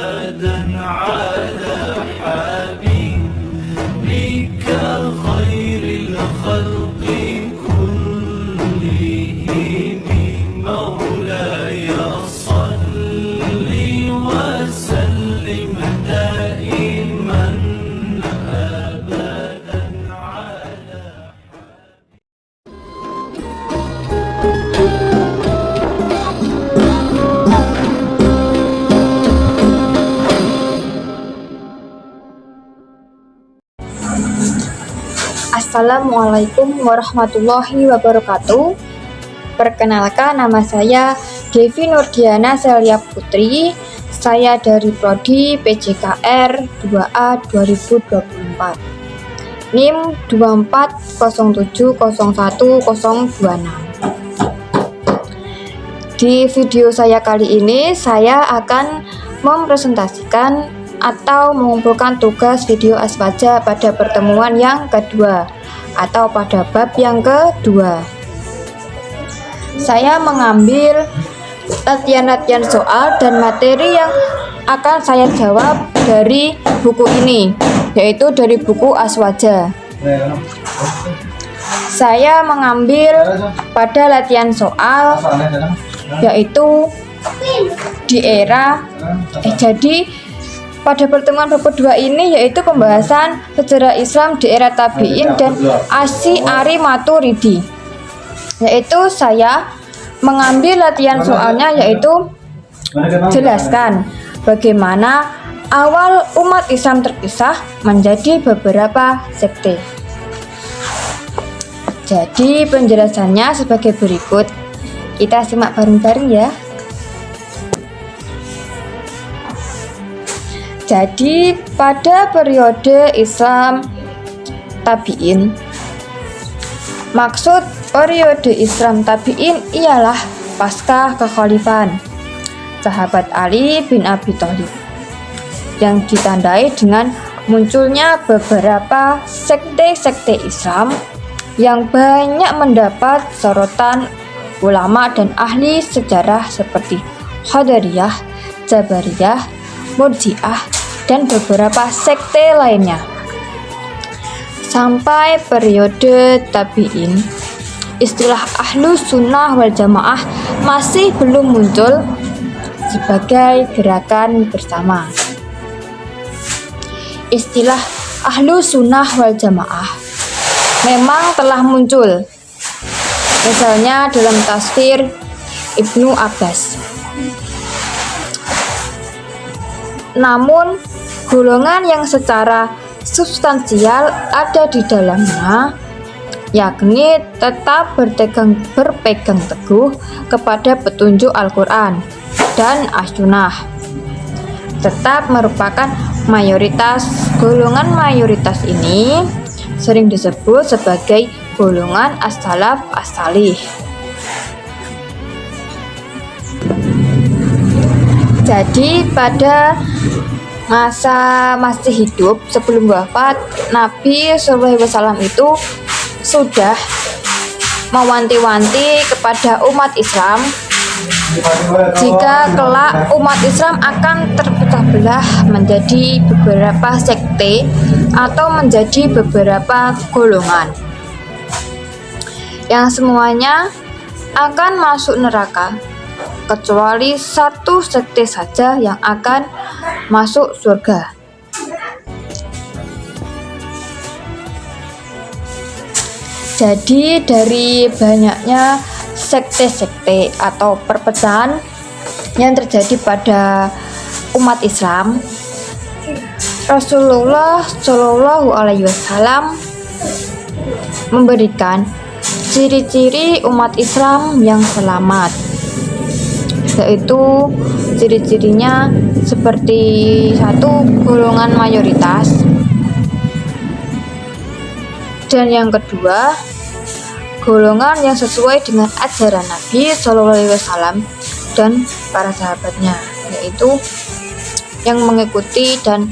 أبدا على حبيبك خير الخلق كلهم مولاي صل وسلم دائما أبدا على Assalamualaikum warahmatullahi wabarakatuh. Perkenalkan, nama saya Devi Nurdiana Celia Putri. Saya dari Prodi PJKR 2A 2024. NIM 2407011026. Di video saya kali ini, saya akan mempresentasikan atau mengumpulkan tugas video aswaja pada pertemuan yang kedua atau pada bab yang kedua. Saya mengambil latihan-latihan soal dan materi yang akan saya jawab dari buku ini, yaitu dari buku aswaja. Saya mengambil pada latihan soal yaitu pada pertemuan bab kedua ini yaitu pembahasan sejarah Islam di era tabi'in dan Asy'ari Maturidi. Yaitu saya mengambil latihan soalnya yaitu jelaskan bagaimana awal umat Islam terpisah menjadi beberapa sekte. Jadi penjelasannya sebagai berikut. Kita simak bareng-bareng ya. Jadi pada periode Islam tabi'in, maksud periode Islam tabi'in ialah pasca kekhalifahan sahabat Ali bin Abi Thalib yang ditandai dengan munculnya beberapa sekte-sekte Islam yang banyak mendapat sorotan ulama dan ahli sejarah seperti Qadariyah, Jabariyah, Murji'ah, dan beberapa sekte lainnya. Sampai periode tabi'in, istilah Ahlus Sunnah wal Jamaah masih belum muncul sebagai gerakan bersama. Istilah Ahlus Sunnah wal Jamaah memang telah muncul, misalnya dalam tafsir Ibnu Abbas. Namun, golongan yang secara substansial ada di dalamnya, yakni tetap berpegang teguh kepada petunjuk Al-Quran dan As-Sunnah, tetap merupakan mayoritas. Golongan mayoritas ini sering disebut sebagai golongan as-salaf as-salih. Jadi pada masa masih hidup sebelum wafat, Nabi SAW itu sudah mewanti-wanti kepada umat Islam jika kelak umat Islam akan terpecah belah menjadi beberapa sekte atau menjadi beberapa golongan yang semuanya akan masuk neraka, kecuali satu sekte saja yang akan masuk surga. Jadi dari banyaknya sekte-sekte atau perpecahan yang terjadi pada umat Islam, Rasulullah Shallallahu Alaihi Wasallam memberikan ciri-ciri umat Islam yang selamat, yaitu ciri-cirinya seperti satu, golongan mayoritas, dan yang kedua, golongan yang sesuai dengan ajaran Nabi SAW dan para sahabatnya, yaitu yang mengikuti dan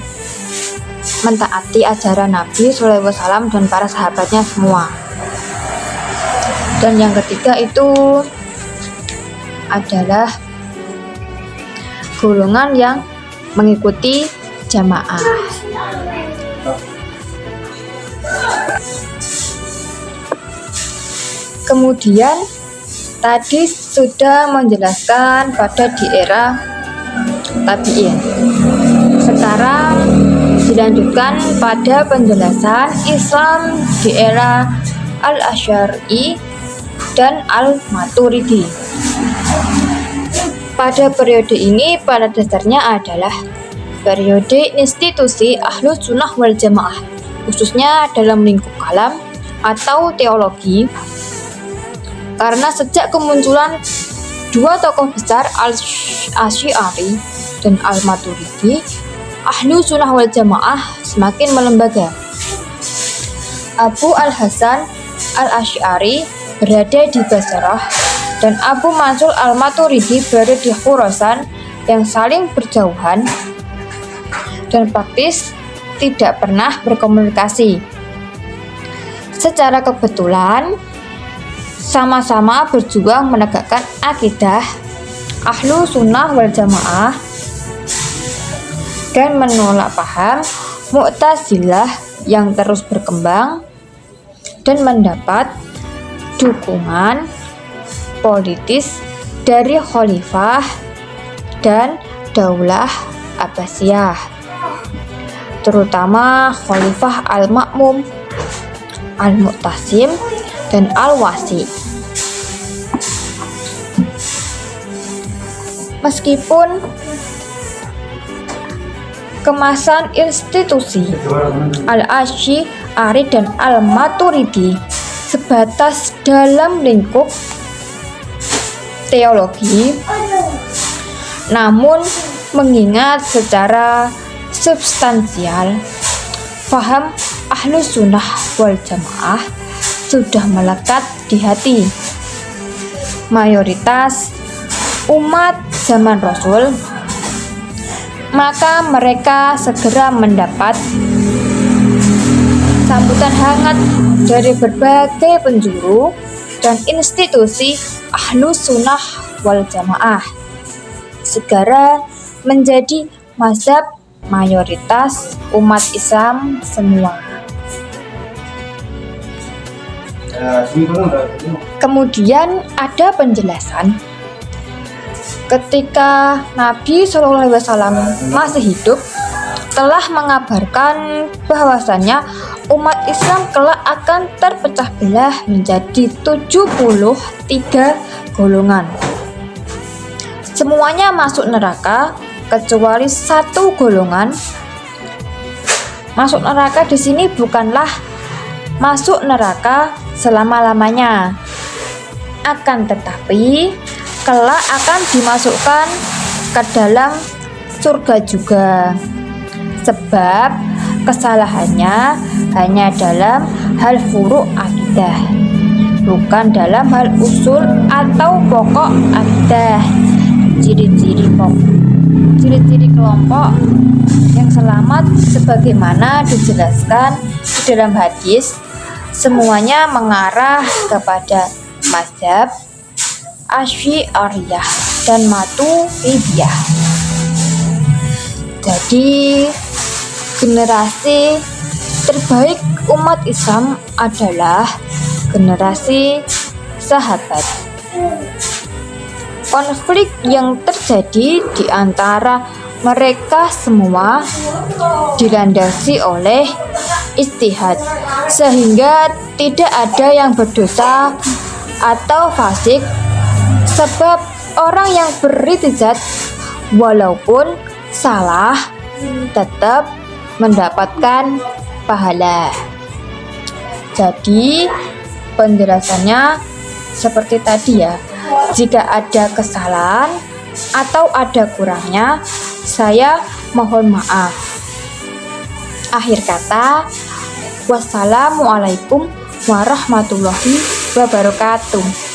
mentaati ajaran Nabi SAW dan para sahabatnya semua. Dan yang ketiga itu adalah golongan yang mengikuti jamaah. Kemudian tadi sudah menjelaskan pada di era tabi'in. Sekarang dilanjutkan pada penjelasan Islam di era Al-Asy'ari dan Al-Maturidi. Pada periode ini pada dasarnya adalah periode institusi Ahlus Sunnah wal Jamaah, khususnya dalam lingkup kalam atau teologi. Karena sejak kemunculan dua tokoh besar Al-Asy'ari dan Al-Maturidi, Ahlus Sunnah wal Jamaah semakin melembaga. Abu Al-Hasan Al-Asy'ari berada di Basrah dan Abu Mansur Al-Maturidi berada di Khurasan yang saling berjauhan dan praktis tidak pernah berkomunikasi. Secara kebetulan sama-sama berjuang menegakkan akidah Ahlus Sunnah wal Jamaah dan menolak paham Mu'tazilah yang terus berkembang dan mendapat dukungan politis dari Khalifah dan Daulah Abbasiyah, terutama Khalifah Al-Ma'mum, Al-Mu'tasim, dan Al-Wasi. Meskipun kemasan institusi Al-Asy'ari dan Al-Maturidi sebatas dalam lingkup teologi, namun mengingat secara substansial paham Ahlus Sunnah wal Jamaah sudah melekat di hati mayoritas umat zaman Rasul, maka mereka segera mendapat sambutan hangat dari berbagai penjuru dan institusi Ahlus Sunnah wal Jamaah, segera menjadi mazhab mayoritas umat Islam semua. Kemudian ada penjelasan ketika Nabi SAW masih hidup telah mengabarkan bahwasannya umat Islam kelak akan terpecah belah menjadi 73 golongan. Semuanya masuk neraka kecuali satu golongan. Masuk neraka di sini bukanlah masuk neraka selama-lamanya, akan tetapi kelak akan dimasukkan ke dalam surga juga, sebab kesalahannya hanya dalam hal furu' akidah, bukan dalam hal usul atau pokok akidah. Ciri-ciri kelompok yang selamat sebagaimana dijelaskan di dalam hadis, semuanya mengarah kepada mazhab Asy'ariyah dan Maturidiyah. Jadi generasi terbaik umat Islam adalah generasi sahabat. Konflik yang terjadi di antara mereka semua dilandasi oleh ijtihad, sehingga tidak ada yang berdosa atau fasik, sebab orang yang berijtihad walaupun salah tetap mendapatkan pahala. Jadi penjelasannya seperti tadi ya. Jika ada kesalahan atau ada kurangnya, saya mohon maaf. Akhir kata, wassalamualaikum warahmatullahi wabarakatuh.